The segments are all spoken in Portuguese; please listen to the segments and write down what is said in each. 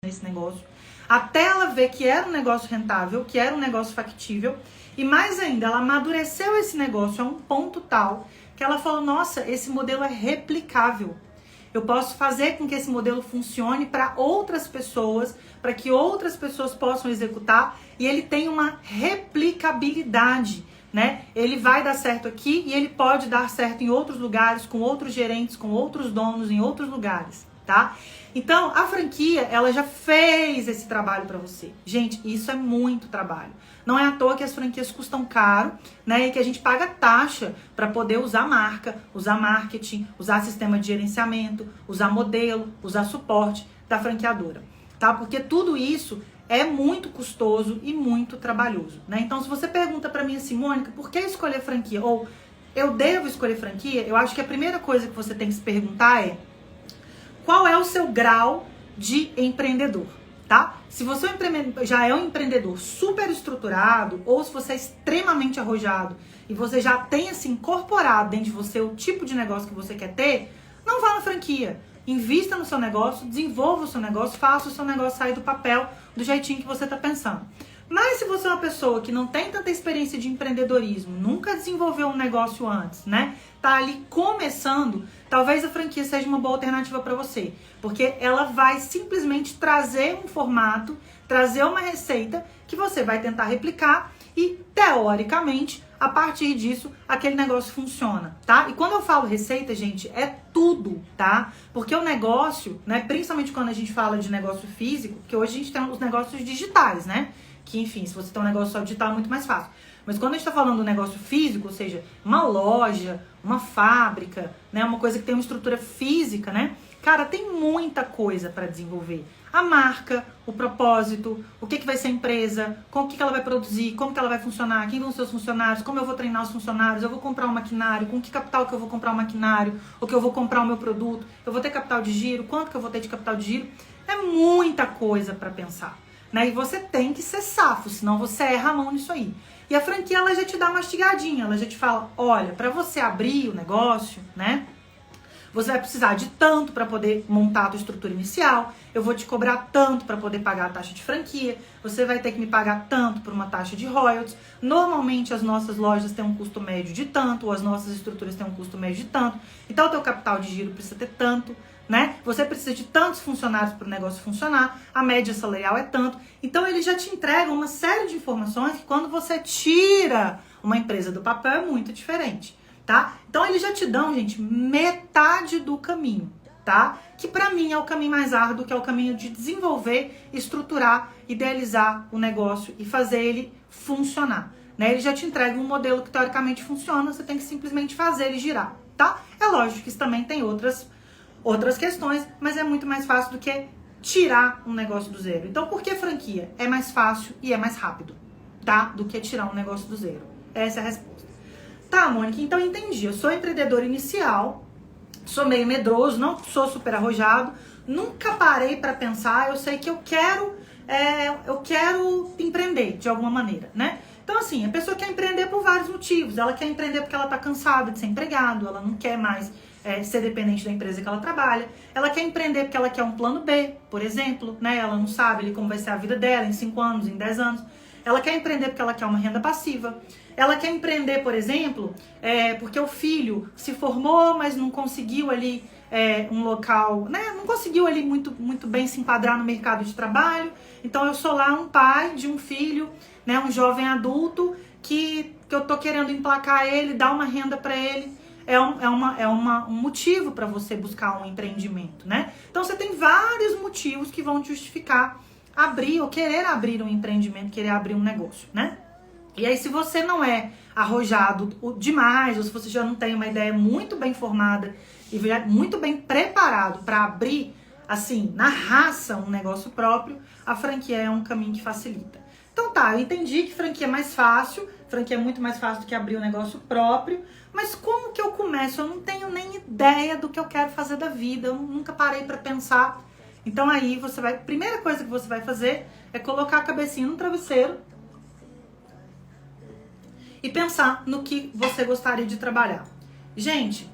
nesse negócio, até ela ver que era um negócio rentável, que era um negócio factível, e mais ainda, ela amadureceu esse negócio a um ponto tal que ela falou, nossa, esse modelo é replicável. Eu posso fazer com que esse modelo funcione para outras pessoas, para que outras pessoas possam executar, e ele tem uma replicabilidade, né? Ele vai dar certo aqui e ele pode dar certo em outros lugares, com outros gerentes, com outros donos, em outros lugares, tá? Então, a franquia, ela já fez esse trabalho para você. Gente, isso é muito trabalho. Não é à toa que as franquias custam caro, né? E que a gente paga taxa para poder usar marca, usar marketing, usar sistema de gerenciamento, usar modelo, usar suporte da franqueadora, tá? Porque tudo isso é muito custoso e muito trabalhoso, né? Então, se você pergunta para mim assim, Mônica, por que escolher franquia? Ou eu devo escolher franquia? Eu acho que a primeira coisa que você tem que se perguntar é: qual é o seu grau de empreendedor, tá? Se você já é um empreendedor super estruturado, ou se você é extremamente arrojado e você já tem assim incorporado dentro de você o tipo de negócio que você quer ter, não vá na franquia. Invista no seu negócio, desenvolva o seu negócio, faça o seu negócio sair do papel do jeitinho que você está pensando. Mas se você é uma pessoa que não tem tanta experiência de empreendedorismo, nunca desenvolveu um negócio antes, né? Tá ali começando, talvez a franquia seja uma boa alternativa para você. Porque ela vai simplesmente trazer um formato, trazer uma receita que você vai tentar replicar e, teoricamente, a partir disso, aquele negócio funciona, tá? E quando eu falo receita, gente, é tudo, tá? Porque o negócio, né, principalmente quando a gente fala de negócio físico, porque hoje a gente tem os negócios digitais, né? Que, enfim, se você tem um negócio só digital é muito mais fácil. Mas quando a gente tá falando do negócio físico, ou seja, uma loja, uma fábrica, né, uma coisa que tem uma estrutura física, né? Cara, tem muita coisa para desenvolver. A marca, o propósito, o que vai ser a empresa, com o que ela vai produzir, como que ela vai funcionar, quem vão ser os funcionários, como eu vou treinar os funcionários, eu vou comprar um maquinário, com que capital que eu vou comprar o maquinário, ou que eu vou comprar o meu produto, eu vou ter capital de giro, quanto que eu vou ter de capital de giro. É muita coisa para pensar, né? E você tem que ser safo, senão você erra a mão nisso aí. E a franquia, ela já te dá uma mastigadinha, ela já te fala, olha, para você abrir o negócio, né? Você vai precisar de tanto para poder montar a tua estrutura inicial, eu vou te cobrar tanto para poder pagar a taxa de franquia, você vai ter que me pagar tanto por uma taxa de royalties. Normalmente as nossas lojas têm um custo médio de tanto, ou as nossas estruturas têm um custo médio de tanto, então o teu capital de giro precisa ter tanto, né? Você precisa de tantos funcionários para o negócio funcionar, a média salarial é tanto. Então ele já te entrega uma série de informações que quando você tira uma empresa do papel é muito diferente, tá? Então eles já te dão, gente, metade do caminho, tá? Que pra mim é o caminho mais árduo, que é o caminho de desenvolver, estruturar, idealizar o negócio e fazer ele funcionar, né? Ele já te entrega um modelo que teoricamente funciona, você tem que simplesmente fazer ele girar, tá? É lógico que isso também tem outras questões, mas é muito mais fácil do que tirar um negócio do zero. Então, por que franquia? É mais fácil e é mais rápido, tá? Do que tirar um negócio do zero. Essa é a resposta. Tá, Mônica, então entendi. Eu sou empreendedor inicial, sou meio medroso, não sou super arrojado, nunca parei pra pensar, eu sei que eu quero empreender de alguma maneira, né? Então, assim, a pessoa quer empreender por vários motivos. Ela quer empreender porque ela tá cansada de ser empregado, ela não quer mais ser dependente da empresa que ela trabalha. Ela quer empreender porque ela quer um plano B, por exemplo, né? Ela não sabe ali como vai ser a vida dela em 5 anos, em 10 anos. Ela quer empreender porque ela quer uma renda passiva. Ela quer empreender, por exemplo, porque o filho se formou, mas não conseguiu ali um local, né? Não conseguiu ali muito bem se enquadrar no mercado de trabalho. Então eu sou lá um pai de um filho, né? Um jovem adulto que eu tô querendo emplacar ele, dar uma renda para ele. Um motivo para você buscar um empreendimento, né? Então você tem vários motivos que vão justificar abrir ou querer abrir um empreendimento, querer abrir um negócio, né? E aí, se você não é arrojado demais, ou se você já não tem uma ideia muito bem formada e muito bem preparado para abrir, assim, na raça, um negócio próprio, a franquia é um caminho que facilita. Então tá, eu entendi que franquia é mais fácil, franquia é muito mais fácil do que abrir um negócio próprio, mas como que eu começo? Eu não tenho nem ideia do que eu quero fazer da vida, eu nunca parei para pensar. Então aí primeira coisa que você vai fazer é colocar a cabecinha no travesseiro e pensar no que você gostaria de trabalhar. Gente,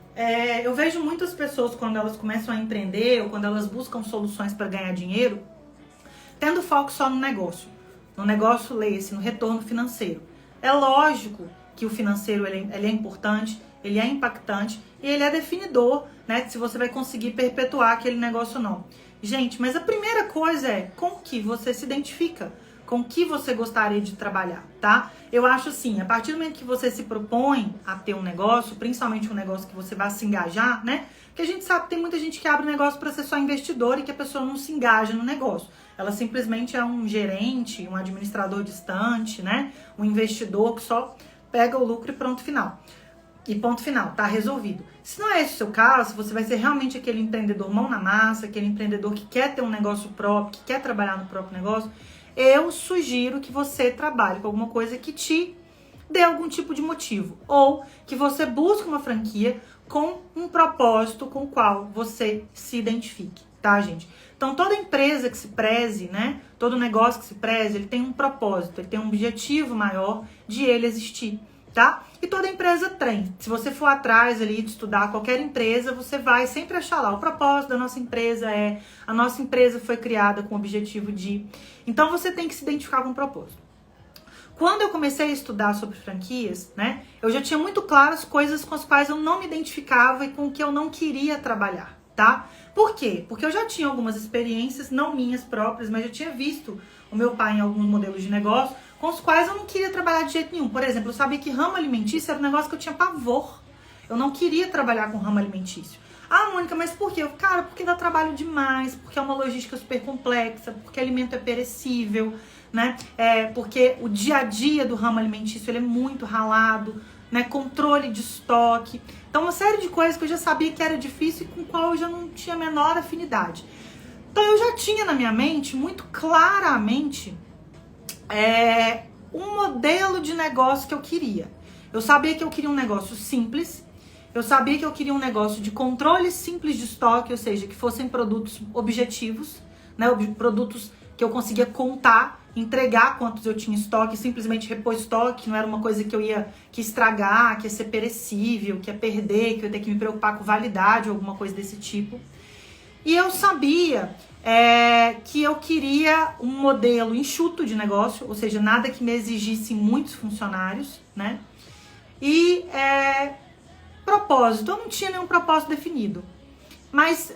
eu vejo muitas pessoas quando elas começam a empreender ou quando elas buscam soluções para ganhar dinheiro, tendo foco só no negócio, leia-se, no retorno financeiro. É lógico que o financeiro ele é importante, ele é impactante e ele é definidor, né, se você vai conseguir perpetuar aquele negócio ou não. Gente, mas a primeira coisa é com que você se identifica, com que você gostaria de trabalhar, tá? Eu acho assim, a partir do momento que você se propõe a ter um negócio, principalmente um negócio que você vai se engajar, né? Porque a gente sabe que tem muita gente que abre negócio para ser só investidor e que a pessoa não se engaja no negócio. Ela simplesmente é um gerente, um administrador distante, né? Um investidor que só pega o lucro e pronto, final. E ponto final, tá resolvido. Se não é esse o seu caso, você vai ser realmente aquele empreendedor mão na massa, aquele empreendedor que quer ter um negócio próprio, que quer trabalhar no próprio negócio, eu sugiro que você trabalhe com alguma coisa que te dê algum tipo de motivo. Ou que você busque uma franquia com um propósito com o qual você se identifique, tá, gente? Então, toda empresa que se preze, né? Todo negócio que se preze, ele tem um propósito, ele tem um objetivo maior de ele existir, tá? E toda empresa tem. Se você for atrás ali de estudar qualquer empresa, você vai sempre achar lá. O propósito da nossa empresa a nossa empresa foi criada com o objetivo de... Então, você tem que se identificar com o propósito. Quando eu comecei a estudar sobre franquias, né, eu já tinha muito claro as coisas com as quais eu não me identificava e com o que eu não queria trabalhar, tá? Por quê? Porque eu já tinha algumas experiências, não minhas próprias, mas já tinha visto o meu pai em alguns modelos de negócio com os quais eu não queria trabalhar de jeito nenhum. Por exemplo, eu sabia que ramo alimentício era um negócio que eu tinha pavor. Eu não queria trabalhar com ramo alimentício. Ah, Mônica, mas por quê? Cara, porque dá trabalho demais, porque é uma logística super complexa, porque alimento é perecível, né? Porque o dia a dia do ramo alimentício ele é muito ralado, né? Controle de estoque. Então, uma série de coisas que eu já sabia que era difícil e com qual eu já não tinha a menor afinidade. Então, eu já tinha na minha mente, muito claramente, um modelo de negócio que eu queria. Eu sabia que eu queria um negócio simples, eu sabia que eu queria um negócio de controle simples de estoque, ou seja, que fossem produtos objetivos, né? Produtos que eu conseguia contar, entregar quantos eu tinha em estoque, simplesmente repor estoque, não era uma coisa que eu ia estragar, que ia ser perecível, que ia perder, que eu ia ter que me preocupar com validade ou alguma coisa desse tipo. E eu sabia que eu queria um modelo enxuto de negócio, ou seja, nada que me exigisse muitos funcionários, né? E propósito, eu não tinha nenhum propósito definido, mas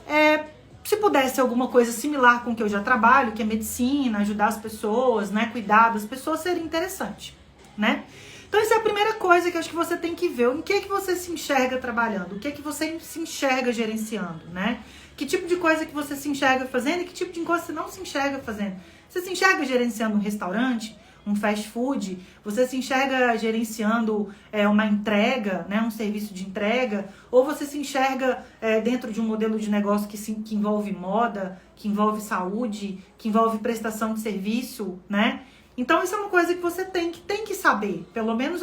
se pudesse alguma coisa similar com o que eu já trabalho, que é medicina, ajudar as pessoas, né, cuidar das pessoas, seria interessante, né? Então, essa é a primeira coisa que eu acho que você tem que ver. Em que você se enxerga trabalhando? O que você se enxerga gerenciando, né? Que tipo de coisa que você se enxerga fazendo e que tipo de coisa você não se enxerga fazendo? Você se enxerga gerenciando um restaurante, um fast food? Você se enxerga gerenciando uma entrega, né, um serviço de entrega? Ou você se enxerga dentro de um modelo de negócio que envolve moda, que envolve saúde, que envolve prestação de serviço, né? Então, isso é uma coisa que você tem que saber. Pelo menos,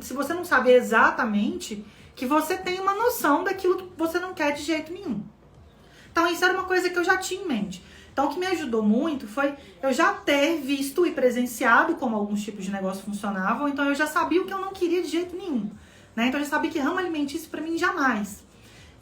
se você não saber exatamente, que você tem uma noção daquilo que você não quer de jeito nenhum. Então, isso era uma coisa que eu já tinha em mente. Então, o que me ajudou muito foi eu já ter visto e presenciado como alguns tipos de negócio funcionavam. Então, eu já sabia o que eu não queria de jeito nenhum, né? Então, eu já sabia que ramo alimentício para mim jamais.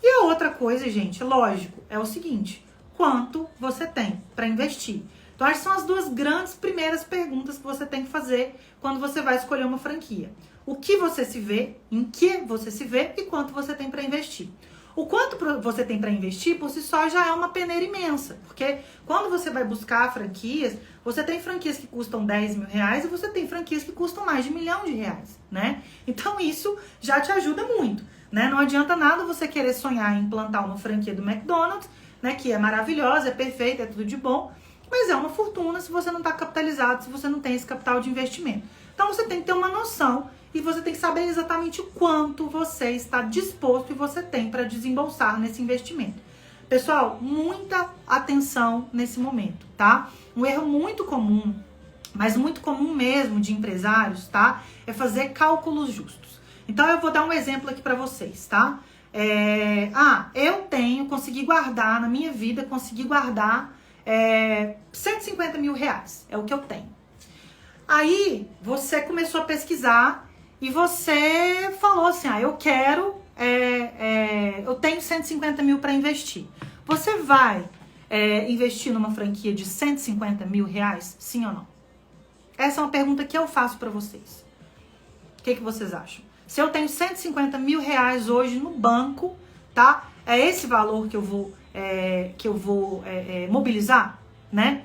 E a outra coisa, gente, lógico, é o seguinte: quanto você tem para investir? Então, essas são as duas grandes primeiras perguntas que você tem que fazer quando você vai escolher uma franquia. O que você se vê, em que você se vê e quanto você tem para investir. O quanto você tem para investir, por si só, já é uma peneira imensa. Porque quando você vai buscar franquias, você tem franquias que custam 10 mil reais e você tem franquias que custam mais de R$1 milhão, né? Então, isso já te ajuda muito, né? Não adianta nada você querer sonhar em implantar uma franquia do McDonald's, né? Que é maravilhosa, é perfeita, é tudo de bom. Mas é uma fortuna se você não está capitalizado, se você não tem esse capital de investimento. Então, você tem que ter uma noção e você tem que saber exatamente o quanto você está disposto e você tem para desembolsar nesse investimento. Pessoal, muita atenção nesse momento, tá? Um erro muito comum, mas muito comum mesmo de empresários, tá? É fazer cálculos justos. Então, eu vou dar um exemplo aqui para vocês, tá? Consegui guardar, na minha vida, consegui guardar 150 mil reais, é o que eu tenho. Aí, você começou a pesquisar e você falou assim, eu tenho 150 mil para investir. Você vai investir numa franquia de 150 mil reais? Sim ou não? Essa é uma pergunta que eu faço para vocês. O que vocês acham? Se eu tenho 150 mil reais hoje no banco, tá? É esse valor que eu vou mobilizar, né?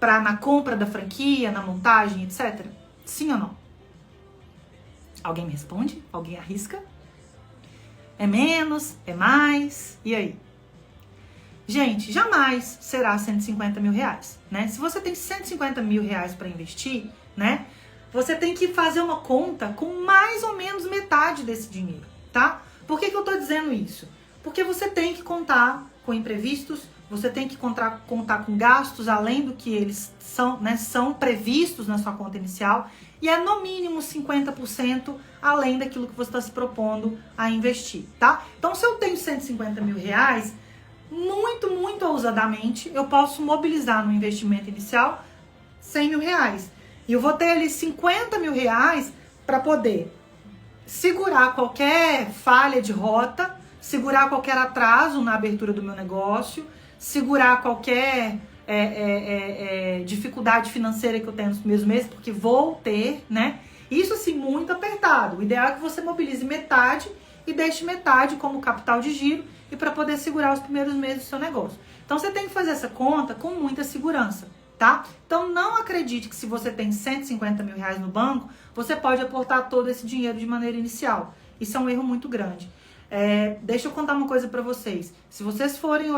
Na compra da franquia, na montagem, etc. Sim ou não? Alguém me responde? Alguém arrisca? É menos? É mais? E aí? Gente, jamais será 150 mil reais, né? Se você tem 150 mil reais para investir, né? Você tem que fazer uma conta com mais ou menos metade desse dinheiro, tá? Por que eu tô dizendo isso? Porque você tem que contar com imprevistos, você tem que contar com gastos além do que eles são previstos na sua conta inicial, e é no mínimo 50% além daquilo que você está se propondo a investir, tá? Então, se eu tenho 150 mil reais, muito ousadamente, eu posso mobilizar no investimento inicial 100 mil reais. E eu vou ter ali 50 mil reais para poder segurar qualquer falha de rota, segurar qualquer atraso na abertura do meu negócio, segurar qualquer dificuldade financeira que eu tenho nos primeiros meses, porque vou ter, né? Isso assim, muito apertado. O ideal é que você mobilize metade e deixe metade como capital de giro e para poder segurar os primeiros meses do seu negócio. Então você tem que fazer essa conta com muita segurança, tá? Então não acredite que se você tem 150 mil reais no banco, você pode aportar todo esse dinheiro de maneira inicial. Isso é um erro muito grande. Deixa eu contar uma coisa para vocês. Se vocês forem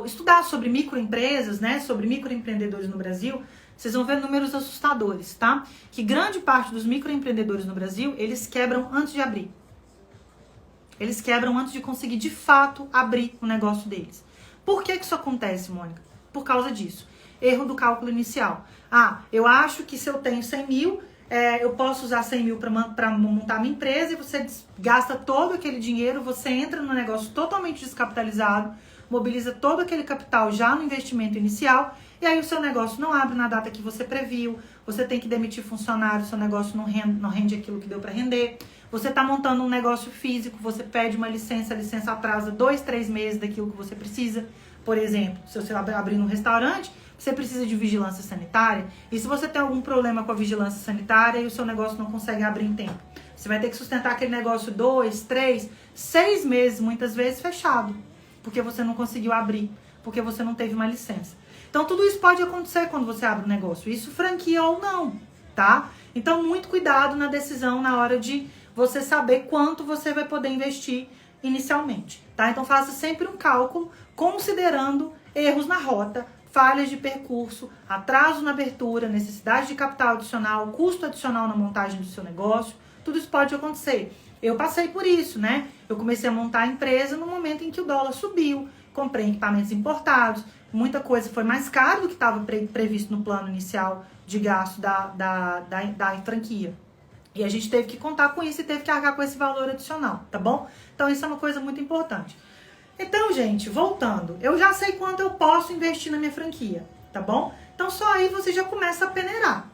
estudar sobre microempresas, né, sobre microempreendedores no Brasil, vocês vão ver números assustadores, tá? Que grande parte dos microempreendedores no Brasil, eles quebram antes de abrir. Eles quebram antes de conseguir, de fato, abrir o negócio deles. Por que isso acontece, Mônica? Por causa disso. Erro do cálculo inicial. Eu acho que se eu tenho 100 mil, eu posso usar 100 mil para montar minha empresa, e você gasta todo aquele dinheiro, você entra no negócio totalmente descapitalizado, mobiliza todo aquele capital já no investimento inicial, e aí o seu negócio não abre na data que você previu, você tem que demitir funcionário, seu negócio não rende aquilo que deu para render, você está montando um negócio físico, você pede uma licença, a licença atrasa 2, 3 meses daquilo que você precisa. Por exemplo, se você abrir um restaurante, você precisa de vigilância sanitária, e se você tem algum problema com a vigilância sanitária e o seu negócio não consegue abrir em tempo, você vai ter que sustentar aquele negócio 2, 3, 6 meses, muitas vezes, fechado, porque você não conseguiu abrir, porque você não teve uma licença. Então, tudo isso pode acontecer quando você abre um negócio, isso franquia ou não, tá? Então, muito cuidado na decisão na hora de você saber quanto você vai poder investir inicialmente, tá? Então, faça sempre um cálculo considerando erros na rota, falhas de percurso, atraso na abertura, necessidade de capital adicional, custo adicional na montagem do seu negócio. Tudo isso pode acontecer. Eu passei por isso, né? Eu comecei a montar a empresa no momento em que o dólar subiu, comprei equipamentos importados, muita coisa foi mais caro do que estava previsto no plano inicial de gasto da franquia. E a gente teve que contar com isso e teve que arcar com esse valor adicional, tá bom? Então isso é uma coisa muito importante. Então, gente, voltando, eu já sei quanto eu posso investir na minha franquia, tá bom? Então só aí você já começa a peneirar,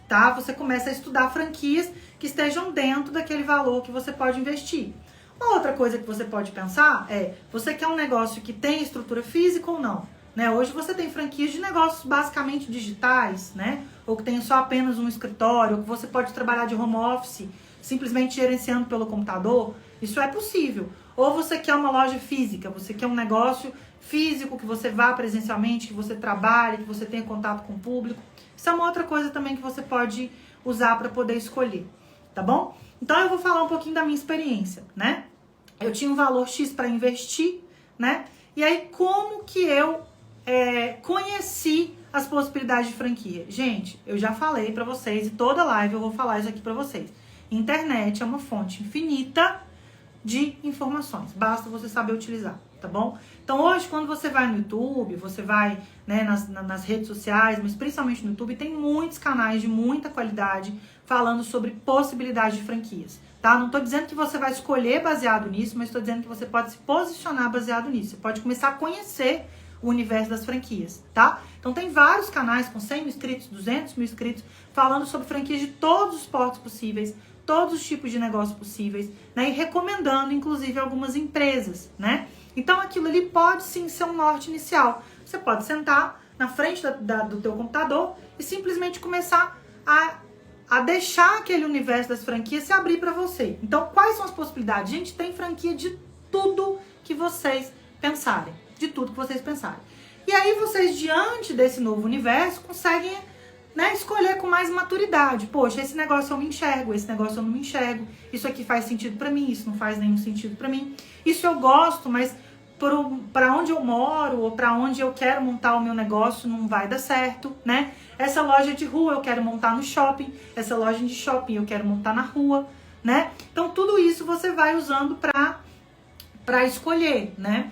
tá? Você começa a estudar franquias que estejam dentro daquele valor que você pode investir. Uma outra coisa que você pode pensar é, você quer um negócio que tem estrutura física ou não? Né? Hoje você tem franquias de negócios basicamente digitais, né? Ou que tem só apenas um escritório, ou que você pode trabalhar de home office, simplesmente gerenciando pelo computador. Isso é possível. Ou você quer uma loja física, você quer um negócio físico, que você vá presencialmente, que você trabalhe, que você tenha contato com o público. Isso é uma outra coisa também que você pode usar para poder escolher, tá bom? Então eu vou falar um pouquinho da minha experiência, né? Eu tinha um valor X para investir, né? E aí como que eu conheci as possibilidades de franquia? Gente, eu já falei para vocês, e toda live eu vou falar isso aqui para vocês. Internet é uma fonte infinita de informações, basta você saber utilizar, tá bom? Então hoje, quando você vai no YouTube, você vai, né, nas redes sociais, mas principalmente no YouTube, tem muitos canais de muita qualidade falando sobre possibilidades de franquias, tá? Não tô dizendo que você vai escolher baseado nisso, mas tô dizendo que você pode se posicionar baseado nisso, você pode começar a conhecer o universo das franquias, tá? Então tem vários canais com 100 mil inscritos, 200 mil inscritos, falando sobre franquias de todos os portos possíveis, todos os tipos de negócios possíveis, né? E recomendando, inclusive, algumas empresas, né? Então, aquilo ali pode sim ser um norte inicial. Você pode sentar na frente do teu computador e simplesmente começar a deixar aquele universo das franquias se abrir para você. Então, quais são as possibilidades? Gente, tem franquia de tudo que vocês pensarem. De tudo que vocês pensarem. E aí, vocês, diante desse novo universo, conseguem, né, escolher com mais maturidade. Poxa, esse negócio eu me enxergo, esse negócio eu não me enxergo. Isso aqui faz sentido para mim, isso não faz nenhum sentido para mim. Isso eu gosto, mas para onde eu moro ou para onde eu quero montar o meu negócio não vai dar certo, né? Essa loja de rua eu quero montar no shopping, essa loja de shopping eu quero montar na rua, né? Então tudo isso você vai usando para escolher, né?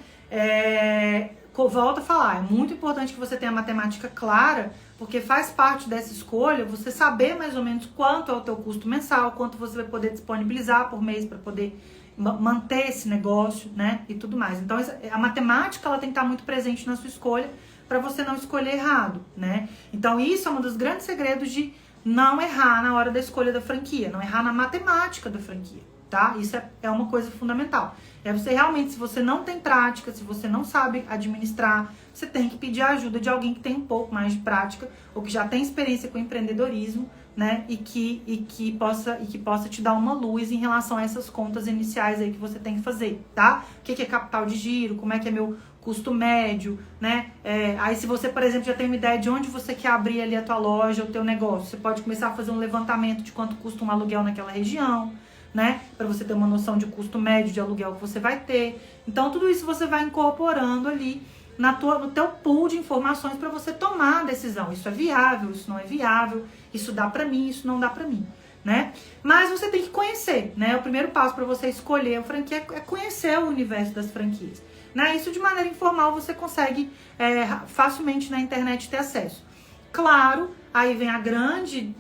Volto a falar, é muito importante que você tenha a matemática clara, porque faz parte dessa escolha você saber mais ou menos quanto é o teu custo mensal, quanto você vai poder disponibilizar por mês para poder manter esse negócio, né, e tudo mais. Então, a matemática, ela tem que estar muito presente na sua escolha para você não escolher errado, né? Então, isso é um dos grandes segredos de não errar na hora da escolha da franquia, não errar na matemática da franquia, tá? Isso é uma coisa fundamental. É você realmente, se você não tem prática, se você não sabe administrar, você tem que pedir a ajuda de alguém que tem um pouco mais de prática ou que já tem experiência com empreendedorismo, né? E que possa te dar uma luz em relação a essas contas iniciais aí que você tem que fazer, tá? O que é capital de giro, como é que é meu custo médio, né? Aí se você, por exemplo, já tem uma ideia de onde você quer abrir ali a tua loja, o teu negócio, você pode começar a fazer um levantamento de quanto custa um aluguel naquela região, né? Para você ter uma noção de custo médio de aluguel que você vai ter. Então, tudo isso você vai incorporando ali no teu pool de informações para você tomar a decisão. Isso é viável, isso não é viável, isso dá para mim, isso não dá para mim, né? Mas você tem que conhecer, né? O primeiro passo para você escolher a franquia é conhecer o universo das franquias, né? Isso de maneira informal você consegue facilmente na internet ter acesso. Claro, aí vem a grande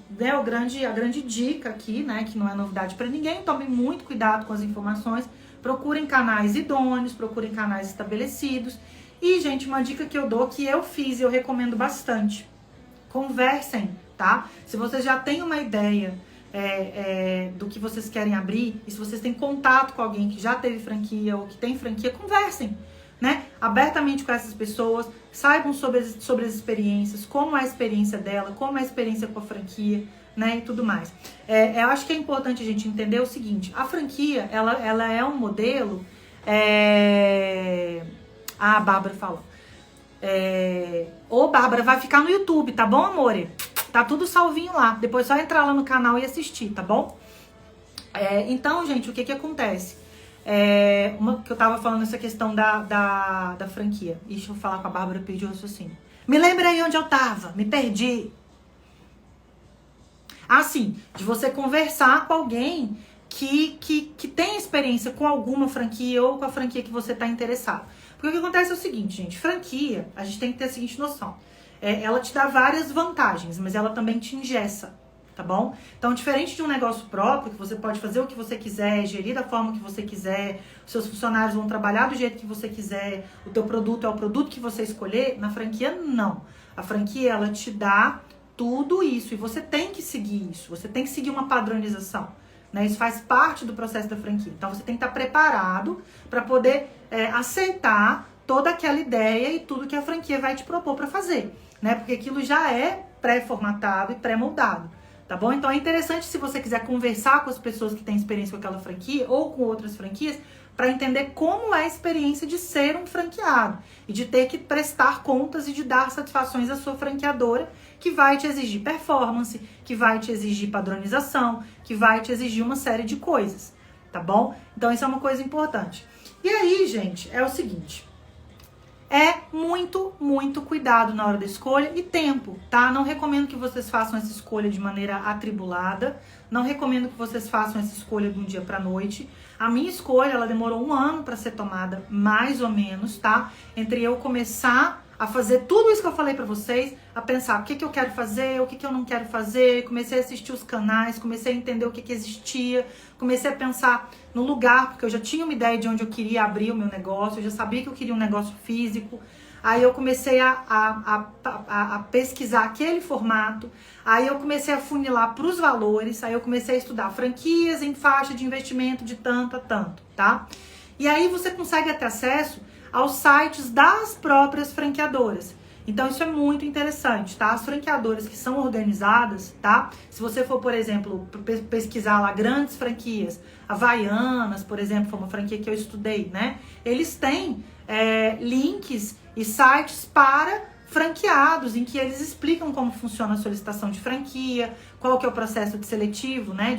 dica aqui, né, que não é novidade para ninguém. Tomem muito cuidado com as informações, procurem canais idôneos, procurem canais estabelecidos. E, gente, uma dica que eu dou, que eu fiz e eu recomendo bastante: conversem, tá? Se vocês já têm uma ideia do que vocês querem abrir, e se vocês têm contato com alguém que já teve franquia ou que tem franquia, conversem, né, abertamente com essas pessoas, saibam sobre as experiências, como é a experiência dela, como é a experiência com a franquia, né, e tudo mais. Eu acho que é importante a gente entender o seguinte: a franquia, ela é um modelo. A Bárbara falou. Ô, Bárbara, vai ficar no YouTube, tá bom, amore? Tá tudo salvinho lá. Depois é só entrar lá no canal e assistir, tá bom? Então, gente, o que acontece? Que eu tava falando essa questão da franquia. Deixa eu falar com a Bárbara, perdi o raciocínio. Me lembra aí onde eu tava, me perdi. Assim, de você conversar com alguém que tem experiência com alguma franquia ou com a franquia que você tá interessado. Porque o que acontece é o seguinte, gente: franquia, a gente tem que ter a seguinte noção. Ela te dá várias vantagens, mas ela também te engessa, tá bom? Então, diferente de um negócio próprio, que você pode fazer o que você quiser, gerir da forma que você quiser, os seus funcionários vão trabalhar do jeito que você quiser, o teu produto é o produto que você escolher, na franquia, não. A franquia, ela te dá tudo isso, e você tem que seguir isso, você tem que seguir uma padronização, né? Isso faz parte do processo da franquia. Então, você tem que estar preparado para poder aceitar toda aquela ideia e tudo que a franquia vai te propor para fazer, né? Porque aquilo já é pré-formatado e pré-moldado, tá bom? Então é interessante, se você quiser conversar com as pessoas que têm experiência com aquela franquia ou com outras franquias, para entender como é a experiência de ser um franqueado e de ter que prestar contas e de dar satisfações à sua franqueadora, que vai te exigir performance, que vai te exigir padronização, que vai te exigir uma série de coisas, tá bom? Então isso é uma coisa importante. E aí, gente, é o seguinte: muito, muito cuidado na hora da escolha e tempo, tá? Não recomendo que vocês façam essa escolha de maneira atribulada, não recomendo que vocês façam essa escolha de um dia pra noite. A minha escolha, ela demorou 1 ano pra ser tomada, mais ou menos, tá? Entre eu começar a fazer tudo isso que eu falei pra vocês, a pensar o que eu quero fazer, o que eu não quero fazer, comecei a assistir os canais, comecei a entender o que existia, comecei a pensar no lugar, porque eu já tinha uma ideia de onde eu queria abrir o meu negócio, eu já sabia que eu queria um negócio físico. Aí eu comecei a pesquisar aquele formato, aí eu comecei a funilar para os valores, aí eu comecei a estudar franquias em faixa de investimento de tanto a tanto, tá? E aí você consegue ter acesso aos sites das próprias franqueadoras. Então isso é muito interessante, tá? As franqueadoras que são organizadas, tá? Se você for, por exemplo, pesquisar lá grandes franquias, Havaianas, por exemplo, foi uma franquia que eu estudei, né? Eles têm links e sites para franqueados, em que eles explicam como funciona a solicitação de franquia, qual que é o processo de seletivo, né,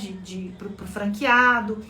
pro franqueado,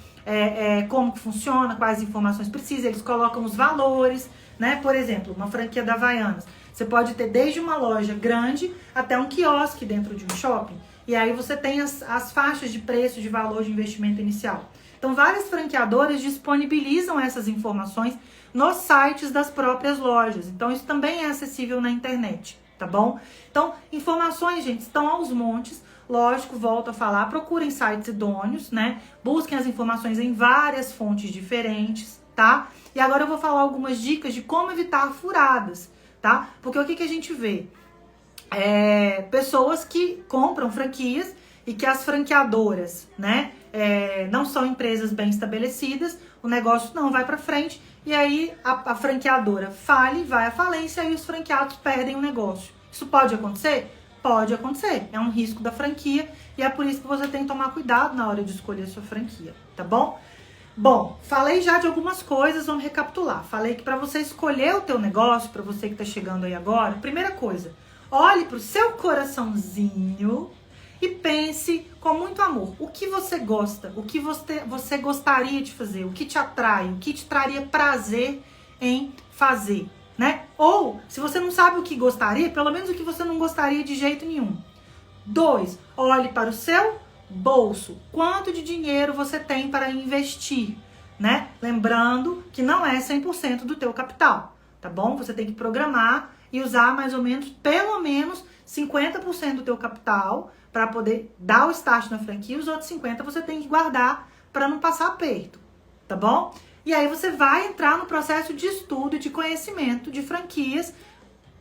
como que funciona, quais informações precisa, eles colocam os valores, né? Por exemplo, uma franquia da Havaianas, você pode ter desde uma loja grande até um quiosque dentro de um shopping, e aí você tem as faixas de preço, de valor de investimento inicial. Então, várias franqueadoras disponibilizam essas informações nos sites das próprias lojas. Então, isso também é acessível na internet, tá bom? Então, informações, gente, estão aos montes. Lógico, volto a falar, procurem sites idôneos, né? Busquem as informações em várias fontes diferentes, tá? E agora eu vou falar algumas dicas de como evitar furadas, tá? Porque o que a gente vê? Pessoas que compram franquias e que as franqueadoras, né, não são empresas bem estabelecidas, o negócio não vai para frente, e aí a franqueadora fale, vai à falência e os franqueados perdem o negócio. Isso pode acontecer? Pode acontecer, é um risco da franquia e é por isso que você tem que tomar cuidado na hora de escolher a sua franquia, tá bom? Bom, falei já de algumas coisas, vamos recapitular. Falei que para você escolher o teu negócio, para você que tá chegando aí agora, primeira coisa, olhe pro seu coraçãozinho e pense com muito amor. O que você gosta? O que você gostaria de fazer? O que te atrai? O que te traria prazer em fazer, né? Ou, se você não sabe o que gostaria, pelo menos o que você não gostaria de jeito nenhum. 2, olhe para o seu bolso. Quanto de dinheiro você tem para investir, né? Lembrando que não é 100% do teu capital, tá bom? Você tem que programar e usar mais ou menos, pelo menos 50% do teu capital para poder dar o start na franquia, os outros 50% você tem que guardar para não passar aperto, tá bom? E aí você vai entrar no processo de estudo e de conhecimento de franquias,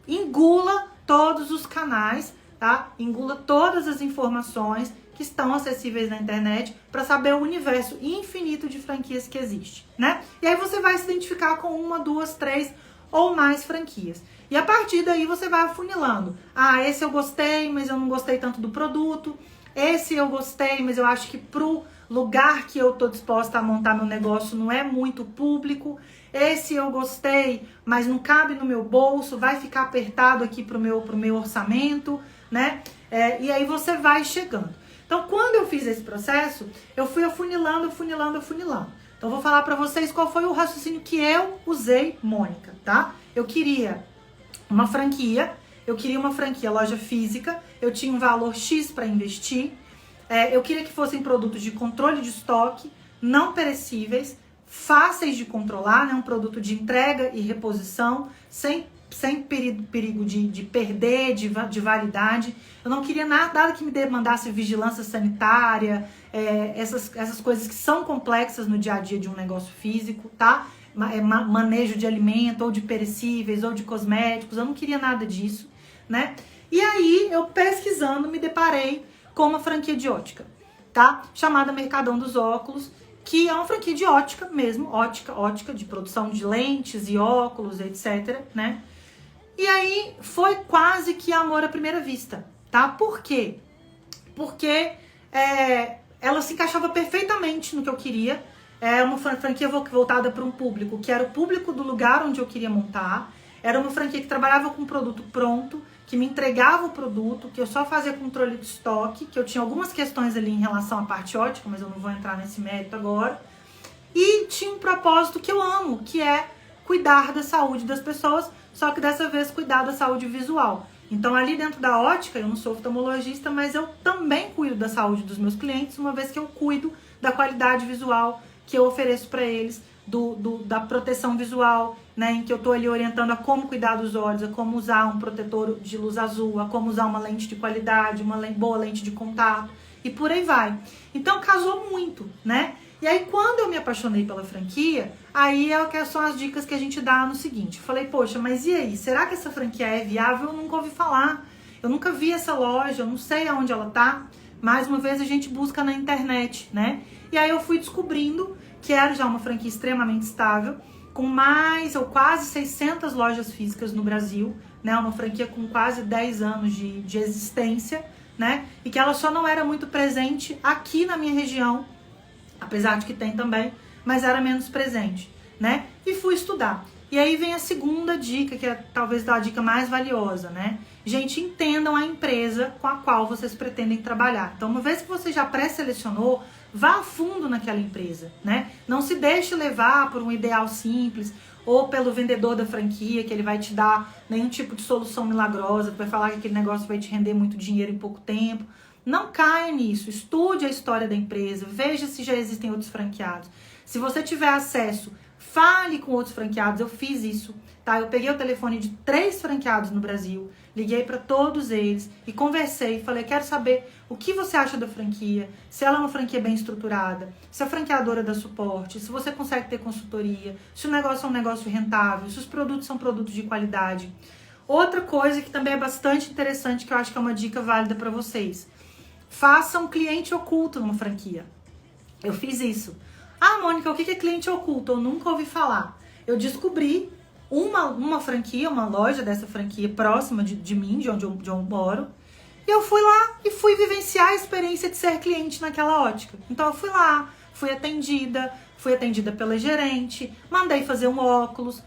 engula todos os canais, tá? Engula todas as informações que estão acessíveis na internet para saber o universo infinito de franquias que existe, né? E aí você vai se identificar com 1, 2, 3 ou mais franquias. E a partir daí você vai afunilando. Ah, esse eu gostei, mas eu não gostei tanto do produto. Esse eu gostei, mas eu acho que pro lugar que eu tô disposta a montar meu negócio não é muito público. Esse eu gostei, mas não cabe no meu bolso, vai ficar apertado aqui pro meu orçamento, né? E aí você vai chegando. Então, quando eu fiz esse processo, eu fui afunilando. Então, eu vou falar pra vocês qual foi o raciocínio que eu usei, Mônica, tá? Eu queria uma franquia loja física, eu tinha um valor X para investir, eu queria que fossem produtos de controle de estoque, não perecíveis, fáceis de controlar, né? Um produto de entrega e reposição, sem perigo de perder, de validade. Eu não queria nada que me demandasse vigilância sanitária, essas coisas que são complexas no dia a dia de um negócio físico, tá? Manejo de alimento, ou de perecíveis, ou de cosméticos, eu não queria nada disso, né? E aí, eu pesquisando, me deparei com uma franquia de ótica, tá? Chamada Mercadão dos Óculos, que é uma franquia de ótica mesmo, ótica de produção de lentes e óculos, etc, né? E aí, foi quase que amor à primeira vista, tá? Por quê? Porque ela se encaixava perfeitamente no que eu queria. É uma franquia voltada para um público que era o público do lugar onde eu queria montar. Era uma franquia que trabalhava com um produto pronto, que me entregava o produto, que eu só fazia controle de estoque, que eu tinha algumas questões ali em relação à parte ótica, mas eu não vou entrar nesse mérito agora. E tinha um propósito que eu amo, que é cuidar da saúde das pessoas, só que dessa vez cuidar da saúde visual. Então, ali dentro da ótica, eu não sou oftalmologista, mas eu também cuido da saúde dos meus clientes, uma vez que eu cuido da qualidade visual que eu ofereço para eles, da proteção visual, né, em que eu estou ali orientando a como cuidar dos olhos, a como usar um protetor de luz azul, a como usar uma lente de qualidade, boa lente de contato, e por aí vai. Então, casou muito, né? E aí, quando eu me apaixonei pela franquia, aí são as dicas que a gente dá no seguinte. Eu falei, poxa, mas e aí? Será que essa franquia é viável? Eu nunca ouvi falar. Eu nunca vi essa loja, eu não sei aonde ela tá. Mais uma vez, a gente busca na internet, né? E aí eu fui descobrindo que era já uma franquia extremamente estável, com mais ou quase 600 lojas físicas no Brasil, né? Uma franquia com quase 10 anos de existência, né? E que ela só não era muito presente aqui na minha região, apesar de que tem também, mas era menos presente, né? E fui estudar. E aí vem a segunda dica, que é talvez a dica mais valiosa, né? Gente, entendam a empresa com a qual vocês pretendem trabalhar. Então, uma vez que você já pré-selecionou, vá a fundo naquela empresa, né? Não se deixe levar por um ideal simples ou pelo vendedor da franquia, que ele vai te dar nenhum tipo de solução milagrosa, que vai falar que aquele negócio vai te render muito dinheiro em pouco tempo. Não caia nisso, estude a história da empresa, veja se já existem outros franqueados. Se você tiver acesso, fale com outros franqueados, eu fiz isso, tá? Eu peguei o telefone de 3 franqueados no Brasil, liguei para todos eles e conversei, falei, quero saber o que você acha da franquia, se ela é uma franquia bem estruturada, se a franqueadora dá suporte, se você consegue ter consultoria, se o negócio é um negócio rentável, se os produtos são produtos de qualidade. Outra coisa que também é bastante interessante, que eu acho que é uma dica válida para vocês. Faça um cliente oculto numa franquia. Eu fiz isso. Ah, Mônica, o que é cliente oculto? Eu nunca ouvi falar. Eu descobri uma franquia, uma loja dessa franquia próxima de mim, de onde eu moro. E eu fui lá e fui vivenciar a experiência de ser cliente naquela ótica. Então eu fui lá, fui atendida pela gerente, mandei fazer um óculos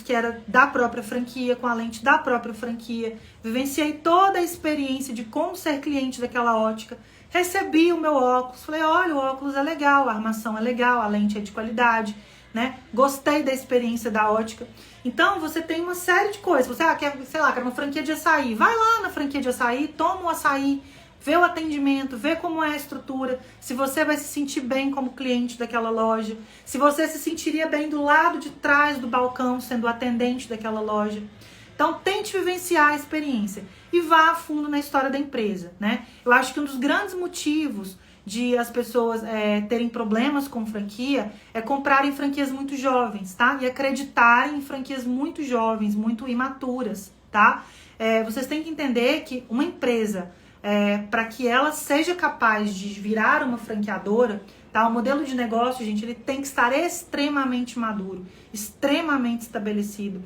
que era da própria franquia, com a lente da própria franquia. Vivenciei toda a experiência de como ser cliente daquela ótica. Recebi o meu óculos, falei, olha, o óculos é legal, a armação é legal, a lente é de qualidade, né? Gostei da experiência da ótica. Então, você tem uma série de coisas. Você quer, sei lá, quer uma franquia de açaí. Vai lá na franquia de açaí, toma o açaí, vê o atendimento, vê como é a estrutura, se você vai se sentir bem como cliente daquela loja, se você se sentiria bem do lado de trás do balcão, sendo atendente daquela loja. Então, tente vivenciar a experiência e vá a fundo na história da empresa, né? Eu acho que um dos grandes motivos de as pessoas terem problemas com franquia é comprarem franquias muito jovens, tá? E acreditarem em franquias muito jovens, muito imaturas, tá? Vocês têm que entender que uma empresa, para que ela seja capaz de virar uma franqueadora, tá? O modelo de negócio, gente, ele tem que estar extremamente maduro, extremamente estabelecido.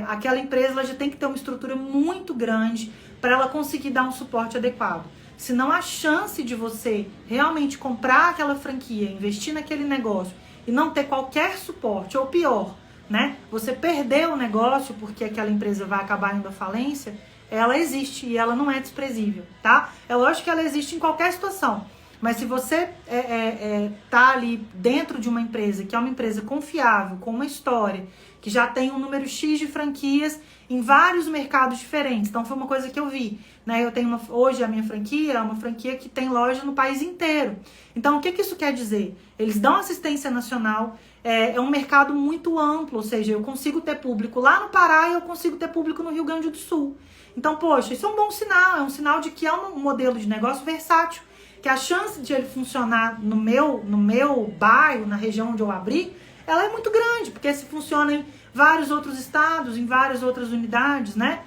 Aquela empresa ela já tem que ter uma estrutura muito grande para ela conseguir dar um suporte adequado. Senão a chance de você realmente comprar aquela franquia, investir naquele negócio e não ter qualquer suporte, ou pior, né? Você perder o negócio porque aquela empresa vai acabar indo à falência, ela existe e ela não é desprezível, tá? É lógico que ela existe em qualquer situação, mas se você tá ali dentro de uma empresa que é uma empresa confiável, com uma história, que já tem um número X de franquias em vários mercados diferentes, então foi uma coisa que eu vi, né? Eu tenho hoje a minha franquia é uma franquia que tem loja no país inteiro. Então o que isso quer dizer? Eles dão assistência nacional, é um mercado muito amplo, ou seja, eu consigo ter público lá no Pará e eu consigo ter público no Rio Grande do Sul. Então, poxa, isso é um bom sinal, é um sinal de que é um modelo de negócio versátil, que a chance de ele funcionar no meu bairro, na região onde eu abri, ela é muito grande, porque se funciona em vários outros estados, em várias outras unidades, né?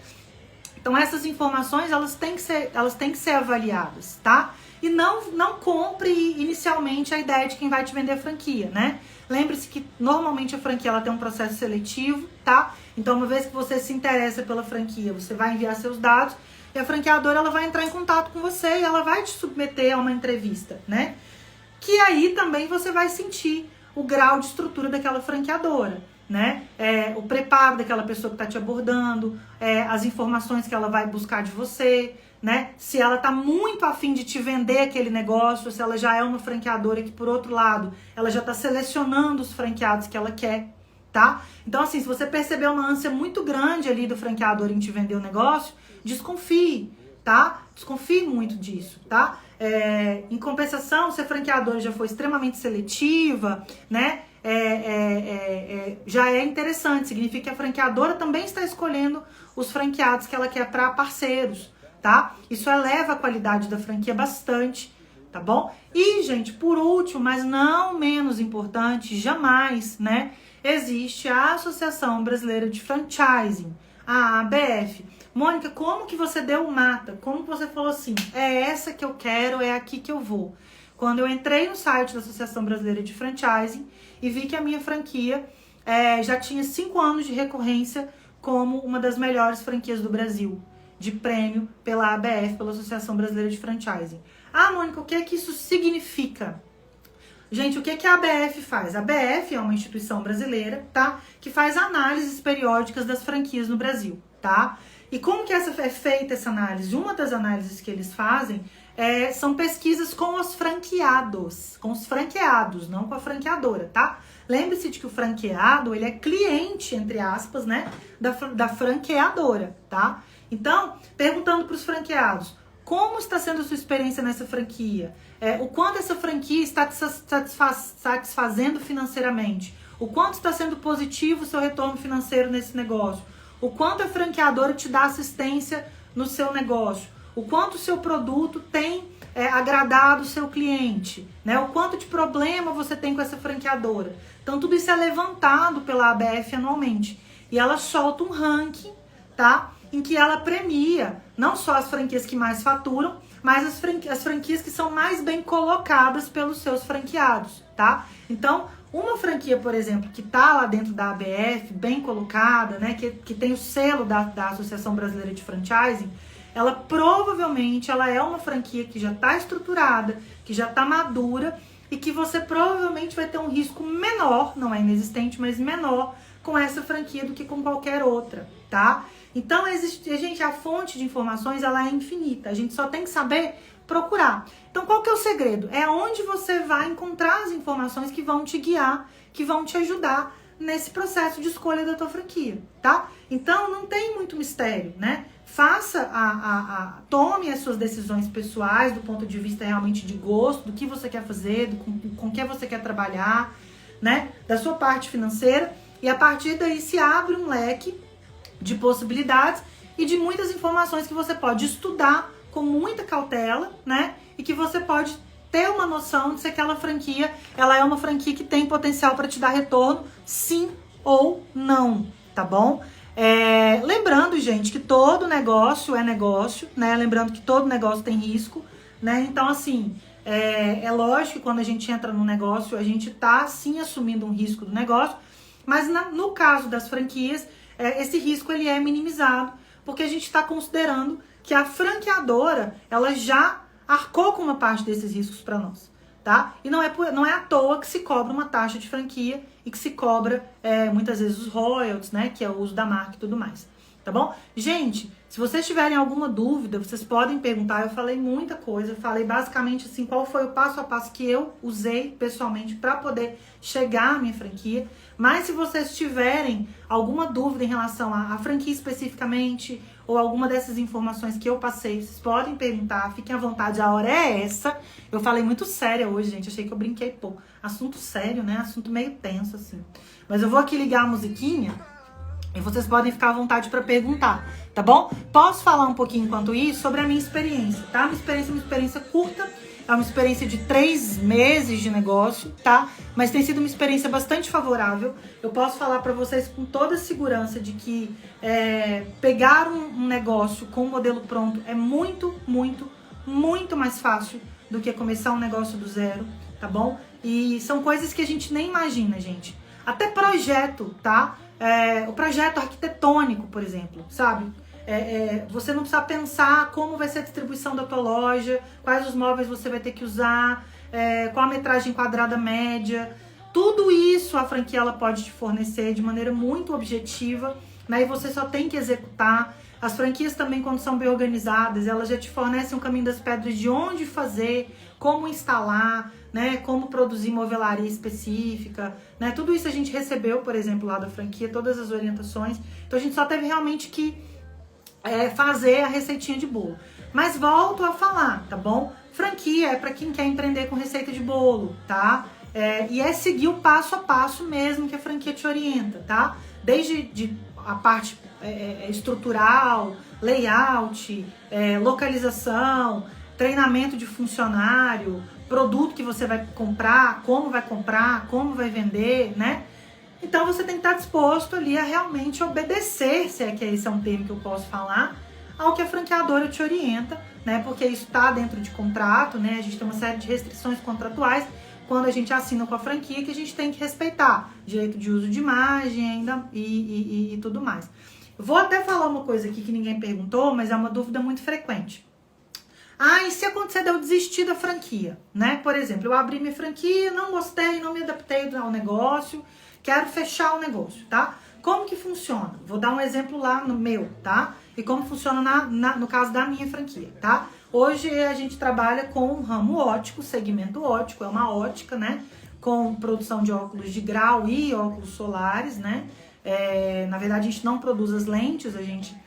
Então essas informações, elas têm que ser avaliadas, tá? E não compre inicialmente a ideia de quem vai te vender a franquia, né? Lembre-se que normalmente a franquia ela tem um processo seletivo, tá? Então uma vez que você se interessa pela franquia, você vai enviar seus dados e a franqueadora ela vai entrar em contato com você e ela vai te submeter a uma entrevista, né? Que aí também você vai sentir o grau de estrutura daquela franqueadora, né? O preparo daquela pessoa que está te abordando, as informações que ela vai buscar de você, né? Se ela tá muito afim de te vender aquele negócio, se ela já é uma franqueadora que, por outro lado, ela já tá selecionando os franqueados que ela quer, tá? Então, assim, se você perceber uma ânsia muito grande ali do franqueador em te vender o negócio, desconfie, tá? Desconfie muito disso, tá? Em compensação, se a franqueadora já foi extremamente seletiva, né? Já é interessante, significa que a franqueadora também está escolhendo os franqueados que ela quer para parceiros, tá? Isso eleva a qualidade da franquia bastante, tá bom? E, gente, por último, mas não menos importante, jamais, né, existe a Associação Brasileira de Franchising, a ABF. Mônica, como que você deu mata? Como que você falou assim, é essa que eu quero, é aqui que eu vou? Quando eu entrei no site da Associação Brasileira de Franchising e vi que a minha franquia já tinha 5 anos de recorrência como uma das melhores franquias do Brasil, de prêmio pela ABF, pela Associação Brasileira de Franchising. Ah, Mônica, o que é que isso significa? Gente, o que é que a ABF faz? A ABF é uma instituição brasileira, tá? Que faz análises periódicas das franquias no Brasil, tá? E como que é feita essa análise? Uma das análises que eles fazem são pesquisas com os franqueados, não com a franqueadora, tá? Lembre-se de que o franqueado, ele é cliente, entre aspas, né, da franqueadora, tá? Então, perguntando para os franqueados, como está sendo a sua experiência nessa franquia? O quanto essa franquia está te satisfazendo financeiramente? O quanto está sendo positivo o seu retorno financeiro nesse negócio? O quanto a franqueadora te dá assistência no seu negócio? O quanto o seu produto tem agradado o seu cliente? Né? O quanto de problema você tem com essa franqueadora? Então, tudo isso é levantado pela ABF anualmente. E ela solta um ranking, tá? Em que ela premia não só as franquias que mais faturam, mas as franquias que são mais bem colocadas pelos seus franqueados, tá? Então, uma franquia, por exemplo, que tá lá dentro da ABF, bem colocada, né, que tem o selo da Associação Brasileira de Franchising, ela provavelmente é uma franquia que já está estruturada, que já está madura e que você provavelmente vai ter um risco menor, não é inexistente, mas menor com essa franquia do que com qualquer outra, tá? Então, gente, a fonte de informações, ela é infinita. A gente só tem que saber procurar. Então, qual que é o segredo? É onde você vai encontrar as informações que vão te guiar, que vão te ajudar nesse processo de escolha da tua franquia, tá? Então, não tem muito mistério, né? Tome as suas decisões pessoais do ponto de vista realmente de gosto, do que você quer fazer, com que você quer trabalhar, né? Da sua parte financeira. E a partir daí se abre um leque de possibilidades e de muitas informações que você pode estudar com muita cautela, né? E que você pode ter uma noção de se aquela franquia, ela é uma franquia que tem potencial para te dar retorno, sim ou não, tá bom? Lembrando, gente, que todo negócio é negócio, né? Lembrando que todo negócio tem risco, né? Então, assim, é lógico que quando a gente entra no negócio, a gente tá, sim, assumindo um risco do negócio, mas no caso das franquias, esse risco ele é minimizado, porque a gente está considerando que a franqueadora ela já arcou com uma parte desses riscos para nós, tá? E não é à toa que se cobra uma taxa de franquia e que se cobra muitas vezes os royalties, né? Que é o uso da marca e tudo mais, tá bom? Gente, se vocês tiverem alguma dúvida, vocês podem perguntar. Eu falei muita coisa, eu falei basicamente assim, qual foi o passo a passo que eu usei pessoalmente para poder chegar à minha franquia. Mas se vocês tiverem alguma dúvida em relação à franquia especificamente, ou alguma dessas informações que eu passei, vocês podem perguntar, fiquem à vontade, a hora é essa. Eu falei muito séria hoje, gente, achei que eu brinquei pouco. Assunto sério, né? Assunto meio tenso, assim. Mas eu vou aqui ligar a musiquinha e vocês podem ficar à vontade para perguntar, tá bom? Posso falar um pouquinho enquanto isso sobre a minha experiência, tá? Uma experiência curta, é uma experiência de 3 meses de negócio, tá? Mas tem sido uma experiência bastante favorável. Eu posso falar para vocês com toda a segurança de que pegar um negócio com um modelo pronto é muito, muito, muito mais fácil do que começar um negócio do zero, tá bom? E são coisas que a gente nem imagina, gente. Até projeto, tá? O projeto arquitetônico, por exemplo, sabe? Você não precisa pensar como vai ser a distribuição da tua loja, quais os móveis você vai ter que usar, qual a metragem quadrada média. Tudo isso a franquia ela pode te fornecer de maneira muito objetiva, né? E você só tem que executar. As franquias também, quando são bem organizadas, elas já te fornecem um caminho das pedras de onde fazer, como instalar, né? Como produzir movelaria específica, né? Tudo isso a gente recebeu, por exemplo, lá da franquia, todas as orientações. Então a gente só teve realmente que fazer a receitinha de bolo. Mas volto a falar, tá bom? Franquia é para quem quer empreender com receita de bolo, tá? E é seguir o passo a passo mesmo que a franquia te orienta, tá? Desde a parte estrutural, layout, localização, treinamento de funcionário, produto que você vai comprar, como vai vender, né? Então você tem que estar disposto ali a realmente obedecer, se é que esse é um termo que eu posso falar, ao que a franqueadora te orienta, né? Porque isso está dentro de contrato, né? A gente tem uma série de restrições contratuais quando a gente assina com a franquia que a gente tem que respeitar. Direito de uso de imagem ainda e tudo mais. Vou até falar uma coisa aqui que ninguém perguntou, mas é uma dúvida muito frequente. Ah, e se acontecer de eu desistir da franquia, né? Por exemplo, eu abri minha franquia, não gostei, não me adaptei ao negócio, quero fechar o negócio, tá? Como que funciona? Vou dar um exemplo lá no meu, tá? E como funciona no caso da minha franquia, tá? Hoje a gente trabalha com o ramo óptico, segmento óptico, é uma ótica, né? Com produção de óculos de grau e óculos solares, né? Na verdade, a gente não produz as lentes, a gente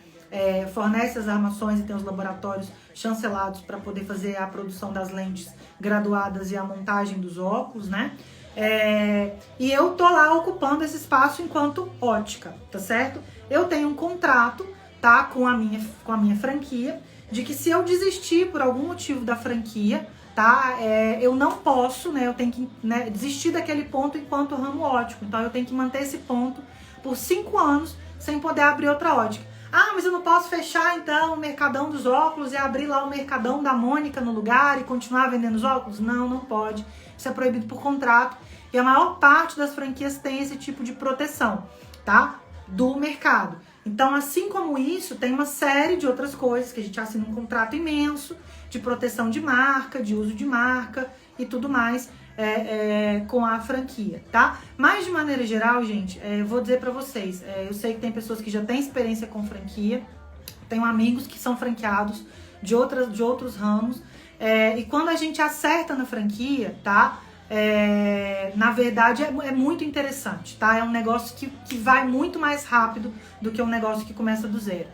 fornece as armações e tem os laboratórios chancelados para poder fazer a produção das lentes graduadas e a montagem dos óculos, né? E eu tô lá ocupando esse espaço enquanto ótica, tá certo? Eu tenho um contrato, tá, com a minha franquia, de que se eu desistir por algum motivo da franquia, tá, eu não posso, né, eu tenho que, né, desistir daquele ponto enquanto ramo ótico. Então eu tenho que manter esse ponto por 5 anos sem poder abrir outra ótica. Ah, mas eu não posso fechar então o Mercadão dos óculos e abrir lá o Mercadão da Mônica no lugar e continuar vendendo os óculos? Não, não pode. Isso é proibido por contrato. E a maior parte das franquias tem esse tipo de proteção, tá? Do mercado. Então, assim como isso, tem uma série de outras coisas que a gente assina um contrato imenso de proteção de marca, de uso de marca e tudo mais com a franquia, tá? Mas, de maneira geral, gente, vou dizer pra vocês, eu sei que tem pessoas que já têm experiência com franquia, tenho amigos que são franqueados de outros ramos, e quando a gente acerta na franquia, tá? Na verdade é muito interessante, tá? É um negócio que vai muito mais rápido do que um negócio que começa do zero.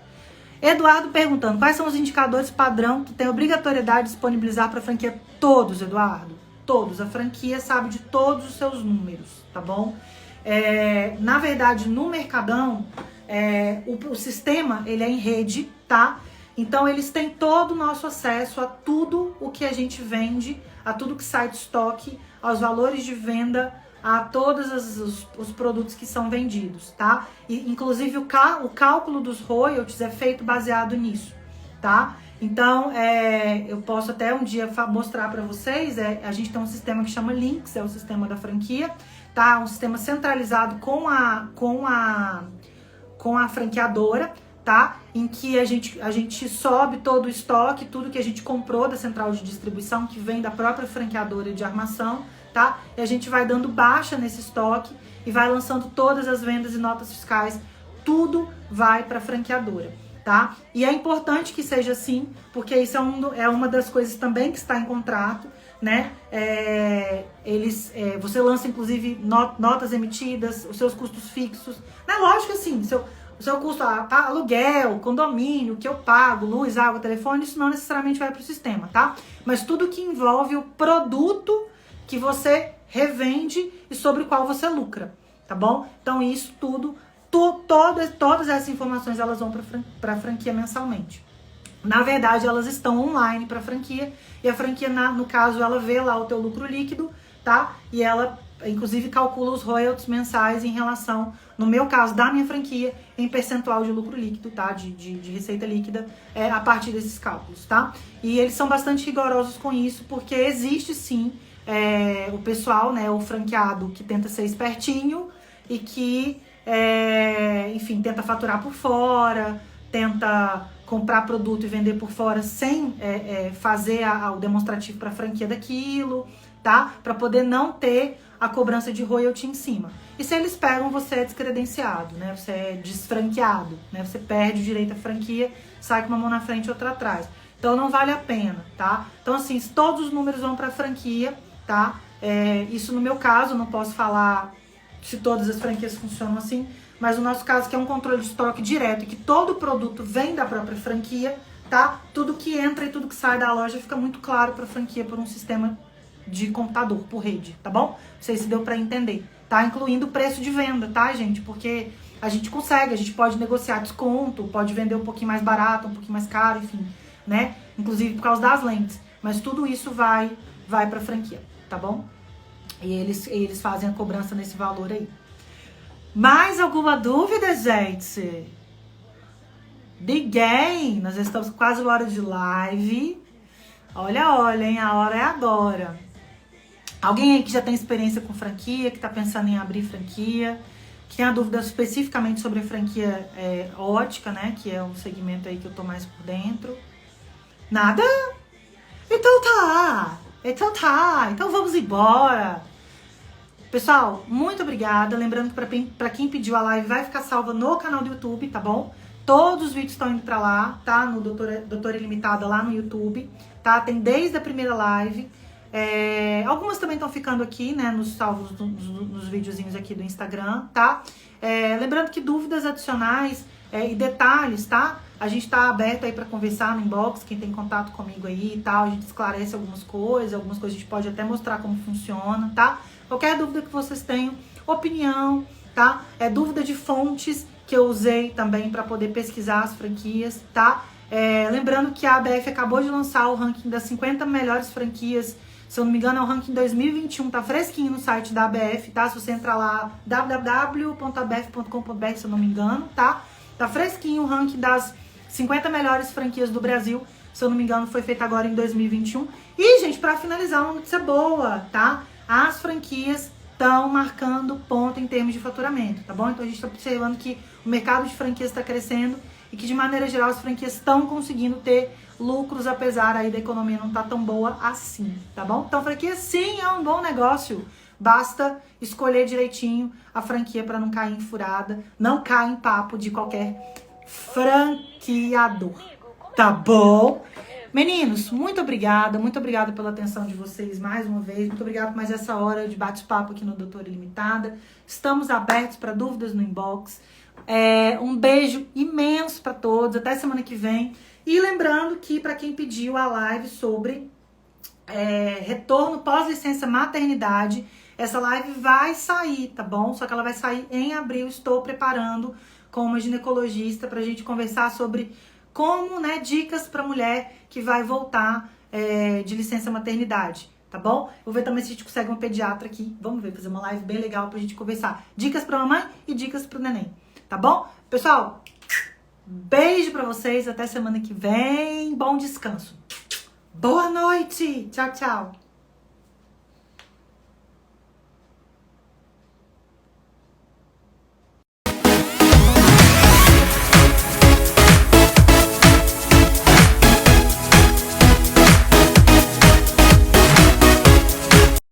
Eduardo perguntando, quais são os indicadores padrão que tu tem obrigatoriedade de disponibilizar para a franquia? Todos, Eduardo, todos. A franquia sabe de todos os seus números, tá bom? Na verdade, no Mercadão, o sistema, ele é em rede, tá? Então, eles têm todo o nosso acesso a tudo o que a gente vende, a tudo que sai de estoque, aos valores de venda, a todos os produtos que são vendidos, tá? E, inclusive, o cálculo dos royalties é feito baseado nisso, tá? Então, eu posso até um dia mostrar para vocês, a gente tem um sistema que chama Lynx, é o sistema da franquia, tá? Um sistema centralizado com a franqueadora, tá? Em que a gente sobe todo o estoque, tudo que a gente comprou da central de distribuição, que vem da própria franqueadora de armação, tá? E a gente vai dando baixa nesse estoque e vai lançando todas as vendas e notas fiscais, tudo vai para a franqueadora, tá? E é importante que seja assim, porque isso é uma das coisas também que está em contrato, né? Você lança, inclusive, notas emitidas, os seus custos fixos, né? Lógico, assim, o seu custo, aluguel, condomínio, que eu pago, luz, água, telefone, isso não necessariamente vai para o sistema, tá? Mas tudo que envolve o produto que você revende e sobre o qual você lucra, tá bom? Então isso tudo, todas essas informações, elas vão para a franquia mensalmente. Na verdade, elas estão online para a franquia, e a franquia, no caso, ela vê lá o teu lucro líquido, tá? E ela, inclusive, calcula os royalties mensais em relação, no meu caso, da minha franquia, em percentual de lucro líquido, tá? De receita líquida, a partir desses cálculos, tá? E eles são bastante rigorosos com isso, porque existe, sim, o pessoal, né, o franqueado que tenta ser espertinho e que, enfim, tenta faturar por fora, tenta comprar produto e vender por fora sem fazer o demonstrativo para a franquia daquilo, tá? Para poder não ter a cobrança de royalty em cima. E se eles pegam, você é descredenciado, né? Você é desfranqueado, né? Você perde o direito à franquia, sai com uma mão na frente e outra atrás. Então não vale a pena, tá? Então, assim, todos os números vão para a franquia, tá? Isso no meu caso, não posso falar se todas as franquias funcionam assim, mas no nosso caso, que é um controle de estoque direto e que todo produto vem da própria franquia, tá? Tudo que entra e tudo que sai da loja fica muito claro para a franquia por um sistema de computador, por rede, tá bom? Não sei se deu para entender, tá? Incluindo o preço de venda, tá, gente? Porque a gente pode negociar desconto, pode vender um pouquinho mais barato, um pouquinho mais caro, enfim, né? Inclusive por causa das lentes. Mas tudo isso vai vai pra franquia, tá bom? E eles fazem a cobrança nesse valor aí. Mais alguma dúvida, gente? Ninguém? Nós estamos com quase 1 hora de live. Olha, hein? A hora é agora. Alguém aí que já tem experiência com franquia, que tá pensando em abrir franquia, que tem a dúvida especificamente sobre a franquia ótica, né? Que é um segmento aí que eu tô mais por dentro. Nada? Então vamos embora. Pessoal, muito obrigada. Lembrando que pra quem pediu a live vai ficar salva no canal do YouTube, tá bom? Todos os vídeos estão indo pra lá, tá? No Doutora Ilimitada lá no YouTube, tá? Tem desde a primeira live. Algumas também estão ficando aqui, né? Nos salvos, nos videozinhos aqui do Instagram, tá? Lembrando que dúvidas adicionais e detalhes, tá? A gente tá aberto aí pra conversar no inbox, quem tem contato comigo aí e tal. A gente esclarece algumas coisas a gente pode até mostrar como funciona, tá? Qualquer dúvida que vocês tenham, opinião, tá? Dúvida de fontes que eu usei também para poder pesquisar as franquias, tá? Lembrando que a ABF acabou de lançar o ranking das 50 melhores franquias. Se eu não me engano, é o ranking 2021, tá fresquinho no site da ABF, tá? Se você entrar lá, www.abf.com.br, se eu não me engano, tá? Tá fresquinho o ranking das 50 melhores franquias do Brasil. Se eu não me engano, foi feito agora em 2021. E, gente, pra finalizar, uma notícia boa, tá? As franquias estão marcando ponto em termos de faturamento, tá bom? Então a gente está observando que o mercado de franquias está crescendo e que, de maneira geral, as franquias estão conseguindo ter lucros, apesar aí da economia não estar tão boa assim, tá bom? Então, franquia sim é um bom negócio. Basta escolher direitinho a franquia para não cair em furada, não cair em papo de qualquer franqueador, tá bom? Meninos, muito obrigada pela atenção de vocês mais uma vez. Muito obrigada por mais essa hora de bate-papo aqui no Doutora Ilimitada. Estamos abertos para dúvidas no inbox. Um beijo imenso para todos. Até semana que vem. E lembrando que para quem pediu a live sobre retorno pós-licença maternidade, essa live vai sair, tá bom? Só que ela vai sair em abril. Estou preparando com uma ginecologista para a gente conversar sobre como, né, dicas para mulher que vai voltar de licença maternidade, tá bom? Eu vou ver também se a gente consegue um pediatra aqui. Vamos ver, fazer uma live bem legal pra gente conversar. Dicas pra mamãe e dicas pro neném, tá bom? Pessoal, beijo pra vocês, até semana que vem. Bom descanso. Boa noite. Tchau, tchau.